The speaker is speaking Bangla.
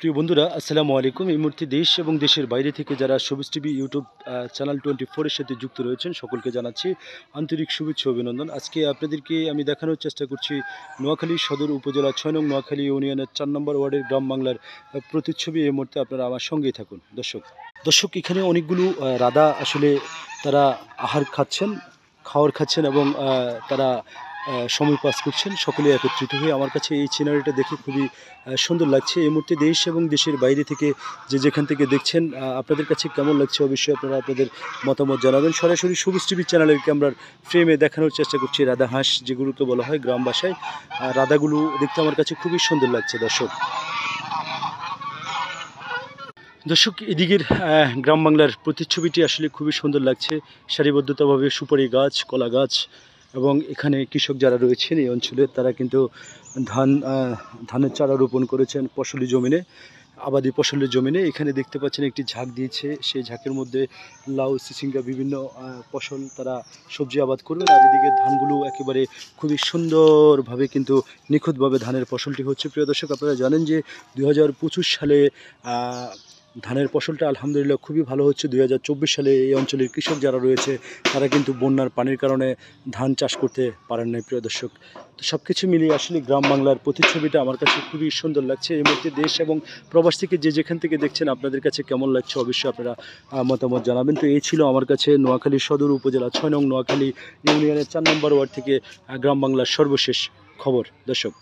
প্রিয় বন্ধুরা, আসসালামু আলাইকুম। এই মুহূর্তে দেশ এবং দেশের বাইরে থেকে যারা সবুজ টিভি ইউটিউব চ্যানেল 24 এর সাথে যুক্ত রয়েছেন সকলকে জানাচ্ছি আন্তরিক শুভেচ্ছা ও অভিনন্দন। আজকে আপনাদেরকে আমি দেখানোর চেষ্টা করছি নোয়াখালী সদর উপজেলা ৬ নং নোয়াখালী ইউনিয়নের ৪ নম্বর ওয়ার্ডের গ্রাম বাংলার প্রতিচ্ছবি। এই মুহূর্তে আপনারা আমার সঙ্গেই থাকুন। দর্শক এখানে অনেকগুলো রাধা আসলে তারা আহার খাচ্ছেন, খাওয়ার খাচ্ছেন এবং তারা সময় পাস করছেন সকলে একত্রিত হয়ে। আমার কাছে এই সিনারিটা দেখে খুবই সুন্দর লাগছে। এই মুহূর্তে দেশ এবং দেশের বাইরে থেকে যে যেখান থেকে দেখছেন আপনাদের কাছে কেমন লাগছে অবশ্যই আপনারা আপনাদের মতামত জানাবেন। সরাসরি সবুজ টিভি চ্যানেলের ক্যামেরার ফ্রেমে দেখানোর চেষ্টা করছি রাধা হাঁস, যেগুলোকে বলা হয় গ্রাম ভাষায়। রাধাগুলো দেখতে আমার কাছে খুবই সুন্দর লাগছে। দর্শক এদিকের গ্রাম বাংলার প্রতিচ্ছবিটি আসলে খুবই সুন্দর লাগছে। সারিবদ্ধতাভাবে সুপারি গাছ, কলা গাছ এবং এখানে কৃষক যারা রয়েছেন এই অঞ্চলে তারা কিন্তু ধানের চারা রোপণ করেছেন ফসলি জমিনে, আবাদি ফসলের জমিনে। এখানে দেখতে পাচ্ছেন একটি ঝাঁক দিয়েছে, সেই ঝাঁকের মধ্যে লাউ, চিচিঙ্গা বিভিন্ন ফসল তারা সবজি আবাদ করবেন। আর এদিকে ধানগুলো একেবারে খুবই সুন্দরভাবে কিন্তু নিখুঁতভাবে ধানের ফসলটি হচ্ছে। প্রিয় দর্শক, আপনারা জানেন যে 2025 সালে ধানের ফসলটা আলহামদুলিল্লাহ খুবই ভালো হচ্ছে। 2024 সালে এই অঞ্চলের কৃষক যারা রয়েছে তারা কিন্তু বন্যার পানির কারণে ধান চাষ করতে পারেন নাই। প্রিয় দর্শক, তো সব কিছু মিলিয়ে আসলে গ্রাম বাংলার প্রতিচ্ছবিটা আমার কাছে খুবই সুন্দর লাগছে। এই মুহূর্তে দেশ এবং প্রবাস থেকে যে যেখান থেকে দেখছেন আপনাদের কাছে কেমন লাগছে অবশ্যই আপনারা মতামত জানাবেন। তো এই ছিল আমার কাছে নোয়াখালী সদর উপজেলা ৬ নং নোয়াখালী ইউনিয়নের ৪ নম্বর ওয়ার্ড থেকে গ্রাম বাংলার সর্বশেষ খবর। দর্শক।